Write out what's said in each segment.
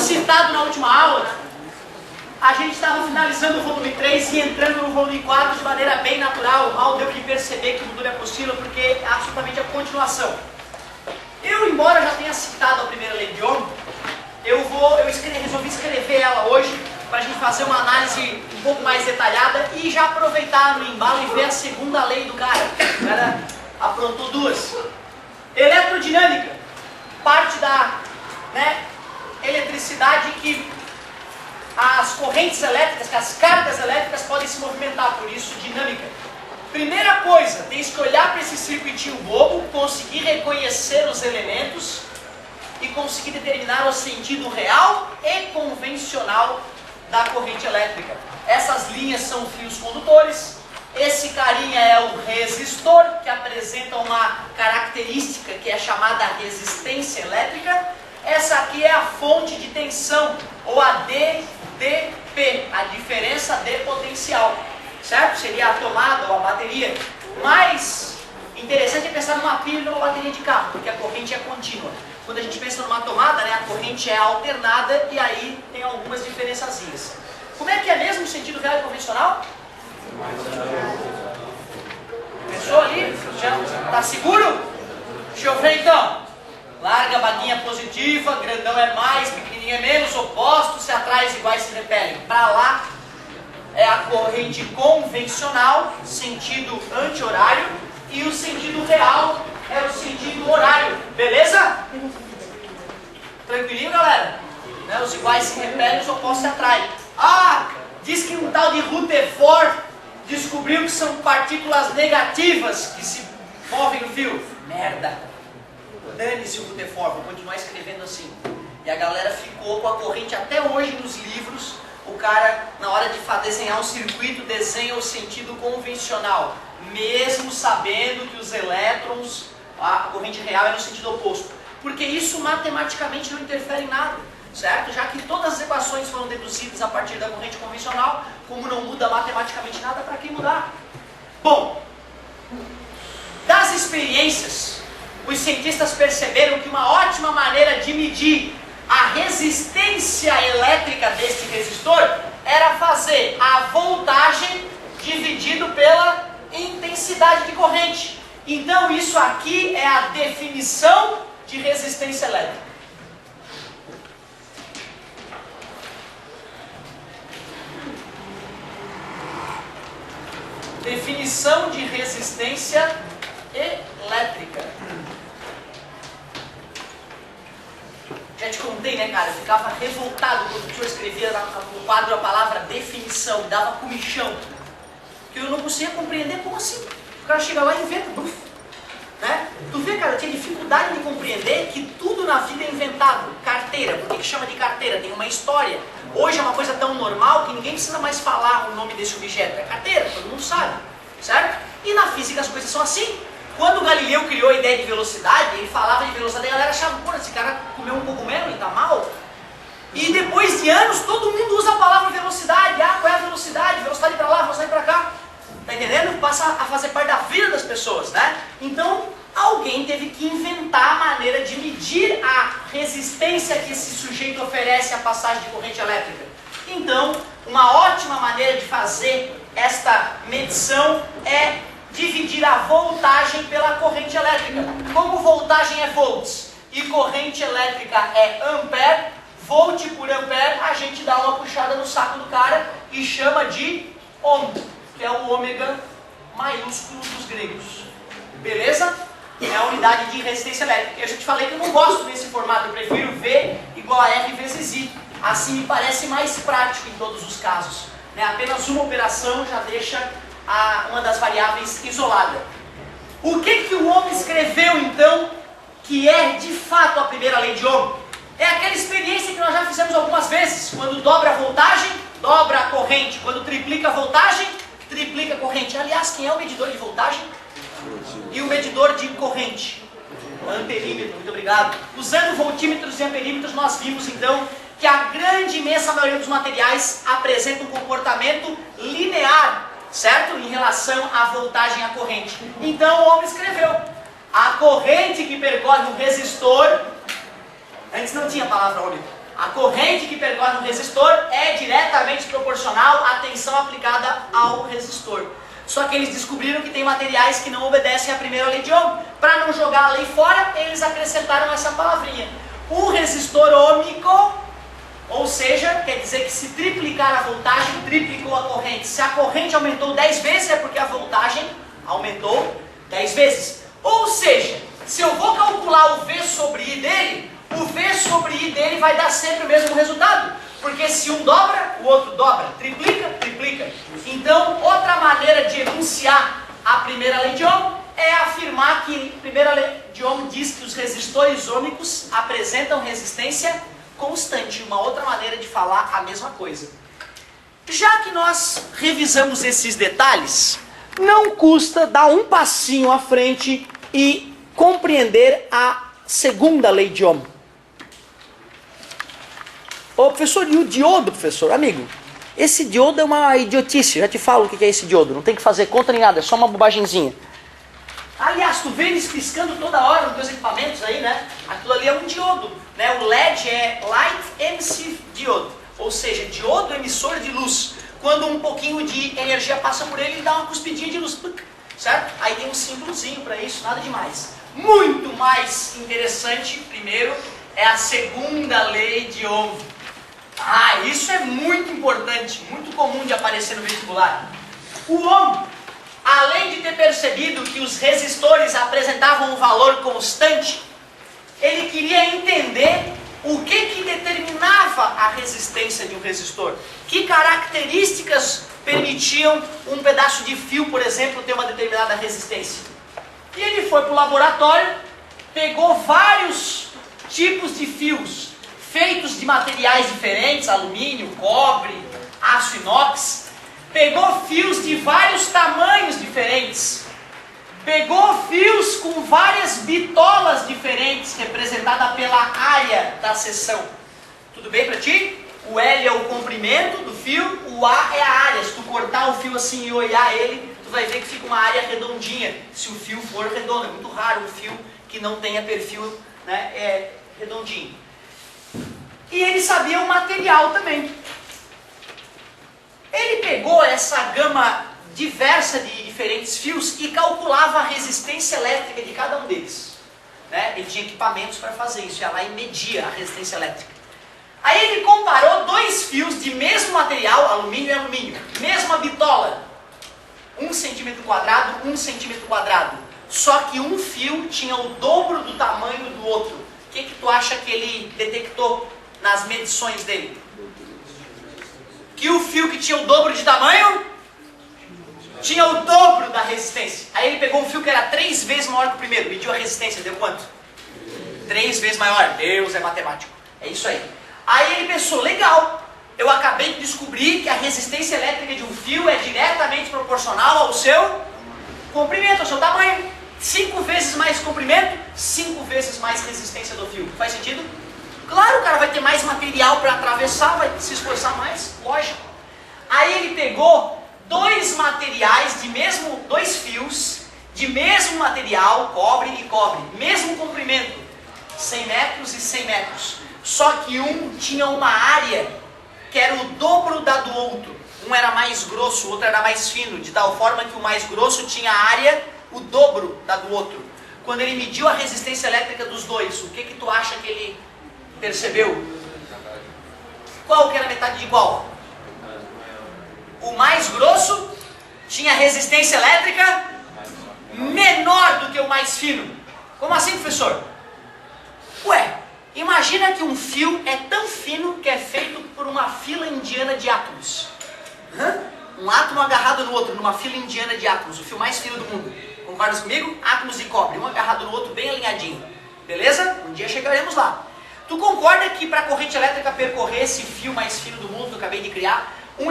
citado na última aula, a gente estava finalizando o volume 3 e entrando no volume 4 de maneira bem natural. Mal deu de perceber que o futuro é possível, porque é absolutamente a continuação. Eu, embora já tenha citado a primeira lei de Ohm, resolvi escrever ela hoje para a gente fazer uma análise um pouco mais detalhada e já aproveitar no embalo e ver a segunda lei do cara. O cara aprontou duas. Eletrodinâmica, parte da eletricidade que as correntes elétricas, que as cargas elétricas podem se movimentar, por isso dinâmica. Primeira coisa, tem que olhar para esse circuitinho bobo, conseguir reconhecer os elementos e conseguir determinar o sentido real e convencional da corrente elétrica. Essas linhas são fios condutores, esse carinha é o resistor, que apresenta uma característica que é chamada resistência elétrica. Essa aqui é a fonte de tensão, ou a DDP, a diferença de potencial, certo? Seria a tomada ou a bateria. Mas interessante é pensar numa pilha e numa bateria de carro, porque a corrente é contínua. Quando a gente pensa numa tomada, a corrente é alternada e aí tem algumas diferençazinhas. Como é que é mesmo o sentido real e convencional? Pensou ali? Tá seguro? Deixa eu ver então. Larga a baguinha positiva, grandão é mais, pequenininho é menos, opostos se atraem, iguais se repelem. Para lá é a corrente convencional, sentido anti-horário, e o sentido real é o sentido horário. Beleza? Tranquilinho, galera? Os iguais se repelem, os opostos se atraem. Diz que um tal de Rutherford descobriu que são partículas negativas que se movem no fio. Merda! Dane-se o Rutherford, vou continuar escrevendo assim. E a galera ficou com a corrente até hoje nos livros. O cara, na hora de desenhar um circuito, desenha o sentido convencional, mesmo sabendo que os elétrons, a corrente real é no sentido oposto. Porque isso matematicamente não interfere em nada, certo? Já que todas as equações foram deduzidas a partir da corrente convencional, como não muda matematicamente nada, para que mudar? Bom, das experiências, os cientistas perceberam que uma ótima maneira de medir a resistência elétrica deste resistor era fazer a voltagem dividido pela intensidade de corrente. Então isso aqui é a definição de resistência elétrica. Definição de resistência elétrica. Já te contei, né, cara? Eu ficava revoltado quando o professor escrevia no quadro a palavra definição, me dava comichão. Que eu não conseguia compreender como assim. O cara chega lá e inventa. Né? Tu vê, cara, eu tinha dificuldade de compreender que tudo na vida é inventado. Carteira, por que chama de carteira? Tem uma história. Hoje é uma coisa tão normal que ninguém precisa mais falar o nome desse objeto. É carteira, todo mundo sabe, certo? E na física as coisas são assim. Quando o Galileu criou a ideia de velocidade, ele falava de velocidade e a galera achava, pô, esse cara comeu um cogumelo, ele tá mal? E depois de anos, todo mundo usa a palavra velocidade. Qual é a velocidade? Velocidade pra lá, velocidade pra cá. Tá entendendo? Passa a fazer parte da vida das pessoas, né? Então, alguém teve que inventar a maneira de medir a resistência que esse sujeito oferece à passagem de corrente elétrica. Então, uma ótima maneira de fazer esta medição é dividir a voltagem pela corrente elétrica. Como voltagem é volts e corrente elétrica é ampere, volt por ampere, a gente dá uma puxada no saco do cara e chama de ohm, que é o ômega maiúsculo dos gregos. Beleza? É a unidade de resistência elétrica. Eu já te falei que eu não gosto desse formato, eu prefiro V igual a R vezes I. Assim me parece mais prático em todos os casos. Né? Apenas uma operação já deixa uma das variáveis isolada. O que o Ohm escreveu então, que é de fato a primeira lei de Ohm? É aquela experiência que nós já fizemos algumas vezes. Quando dobra a voltagem, dobra a corrente. Quando triplica a voltagem, triplica a corrente. Aliás, quem é o medidor de voltagem? E o medidor de corrente? Amperímetro, muito obrigado. Usando voltímetros e amperímetros, nós vimos então que a grande imensa maioria dos materiais apresenta um comportamento linear, certo? Em relação à voltagem e à corrente. Então o Ohm escreveu: a corrente que percorre um resistor, antes não tinha a palavra ômega, A corrente que percorre um resistor é diretamente proporcional à tensão aplicada ao resistor. Só que eles descobriram que tem materiais que não obedecem à primeira lei de Ohm. Para não jogar a lei fora, eles acrescentaram essa palavrinha. O resistor ôhmico, ou seja, quer dizer que se triplicar a voltagem, triplicou a corrente. Se a corrente aumentou 10 vezes, é porque a voltagem aumentou 10 vezes. Ou seja, se eu vou calcular o V sobre I dele, o V sobre I dele vai dar sempre o mesmo resultado. Porque se um dobra, o outro dobra. Triplica, triplica. Então, outra maneira de enunciar a primeira lei de Ohm é afirmar que a primeira lei de Ohm diz que os resistores ôhmicos apresentam resistência constante. Uma outra maneira de falar a mesma coisa. Já que nós revisamos esses detalhes, não custa dar um passinho à frente e compreender a segunda lei de Ohm. Ô professor, e o diodo, professor? Amigo, esse diodo é uma idiotice. Já te falo o que é esse diodo. Não tem que fazer conta nem nada, é só uma bobagenzinha. Aliás, tu vê eles piscando toda hora nos teus equipamentos aí, né? Aquilo ali é um diodo, né? O LED é Light Emissive Diode, ou seja, diodo emissor de luz. Quando um pouquinho de energia passa por ele, ele dá uma cuspidinha de luz, certo? Aí tem um símbolozinho para isso, nada demais. Muito mais interessante, primeiro, é a segunda lei de Ohm. Ah, isso é muito importante, muito comum de aparecer no vestibular. O Ohm, além de ter percebido que os resistores apresentavam um valor constante, ele queria entender o que determinava a resistência de um resistor. Que características permitiam um pedaço de fio, por exemplo, ter uma determinada resistência. E ele foi para o laboratório, pegou vários tipos de fios, feitos de materiais diferentes, alumínio, cobre, aço inox. Pegou fios de vários tamanhos diferentes. Pegou fios com várias bitolas diferentes, representada pela área da seção. Tudo bem para ti? O L é o comprimento do fio, o A é a área. Se tu cortar o fio assim e olhar ele, tu vai ver que fica uma área redondinha, se o fio for redondo. É muito raro um fio que não tenha perfil, né, redondinho. E ele sabia o material também. Ele pegou essa gama diversa de diferentes fios e calculava a resistência elétrica de cada um deles. Né? Ele tinha equipamentos para fazer isso, ia lá e media a resistência elétrica. Aí ele comparou dois fios de mesmo material, alumínio e alumínio, mesma bitola, 1 centímetro quadrado, 1 centímetro quadrado. Só que um fio tinha o dobro do tamanho do outro. O que tu acha que ele detectou nas medições dele? Que o fio que tinha o dobro de tamanho tinha o dobro da resistência. Aí ele pegou um fio que era 3 vezes maior que o primeiro, mediu a resistência, deu quanto? 3 vezes maior. Deus é matemático. É isso aí. Aí ele pensou, legal, eu acabei de descobrir que a resistência elétrica de um fio é diretamente proporcional ao seu comprimento, ao seu tamanho. 5 vezes mais comprimento, 5 vezes mais resistência do fio. Faz sentido? Claro, o cara vai ter mais material para atravessar, vai se esforçar mais, lógico. Aí ele pegou dois fios de mesmo material, cobre e cobre, mesmo comprimento, 100 metros e 100 metros. Só que um tinha uma área que era o dobro da do outro. Um era mais grosso, o outro era mais fino, de tal forma que o mais grosso tinha área o dobro da do outro. Quando ele mediu a resistência elétrica dos dois, o que tu acha que ele percebeu? Qual que era a metade de igual? O mais grosso tinha resistência elétrica menor do que o mais fino. Como assim, professor? Ué, imagina que um fio é tão fino que é feito por uma fila indiana de átomos. Um átomo agarrado no outro, numa fila indiana de átomos, o fio mais fino do mundo. Concordas comigo? Átomos de cobre, um agarrado no outro, bem alinhadinho. Beleza? Um dia chegaremos lá. Tu concorda que para a corrente elétrica percorrer esse fio mais fino do mundo que eu acabei de criar, um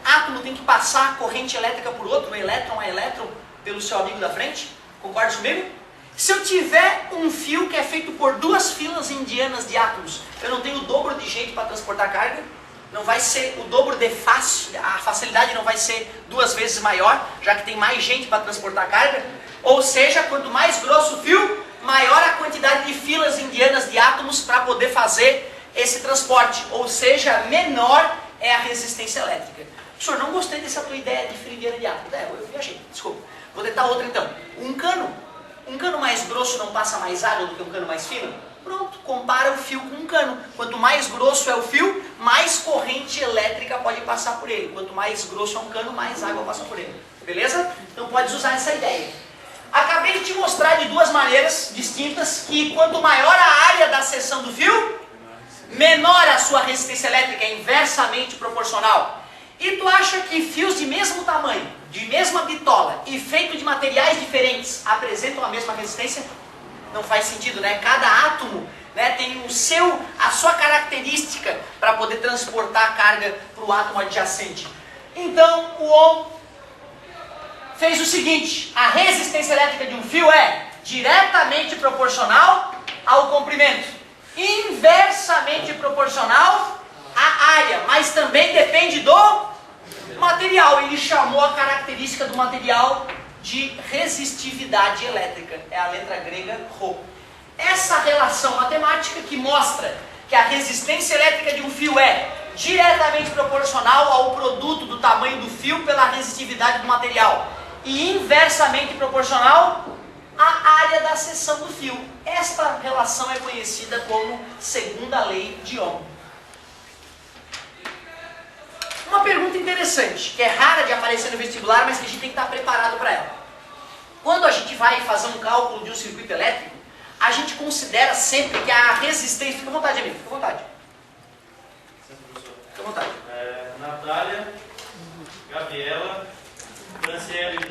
átomo tem que passar a corrente elétrica por outro, um elétron a elétron, pelo seu amigo da frente? Concorda comigo? Se eu tiver um fio que é feito por 2 filas indianas de átomos, eu não tenho o dobro de jeito para transportar carga? Não vai ser o dobro de a facilidade não vai ser 2 vezes maior, já que tem mais gente para transportar carga? Ou seja, quanto mais grosso o fio, maior a quantidade de filas indianas de átomos para poder fazer esse transporte, ou seja, menor é a resistência elétrica. Professor, não gostei dessa tua ideia de frigideira de água. Eu viajei, desculpa. Vou tentar outra então. Um cano mais grosso não passa mais água do que um cano mais fino? Pronto, compara o fio com um cano. Quanto mais grosso é o fio, mais corrente elétrica pode passar por ele. Quanto mais grosso é um cano, mais água passa por ele. Beleza? Então pode usar essa ideia. Acabei de te mostrar de duas maneiras distintas que quanto maior a área da seção do fio, menor a sua resistência elétrica, é inversamente proporcional. E tu acha que fios de mesmo tamanho, de mesma bitola e feito de materiais diferentes apresentam a mesma resistência? Não faz sentido, né? Cada átomo, né, tem a sua característica para poder transportar a carga para o átomo adjacente. Então, o Ohm fez o seguinte: a resistência elétrica de um fio é diretamente proporcional ao comprimento, inversamente proporcional à área, mas também depende do material. Ele chamou a característica do material de resistividade elétrica. É a letra grega Rho. Essa relação matemática que mostra que a resistência elétrica de um fio é diretamente proporcional ao produto do tamanho do fio pela resistividade do material e inversamente proporcional à área da seção do fio. Esta relação é conhecida como segunda lei de Ohm. Uma pergunta interessante, que é rara de aparecer no vestibular, mas que a gente tem que estar preparado para ela. Quando a gente vai fazer um cálculo de um circuito elétrico, a gente considera sempre que a resistência... Fica à vontade, amigo, fica à vontade. Fica à vontade. Natália, Gabriela, Franciele...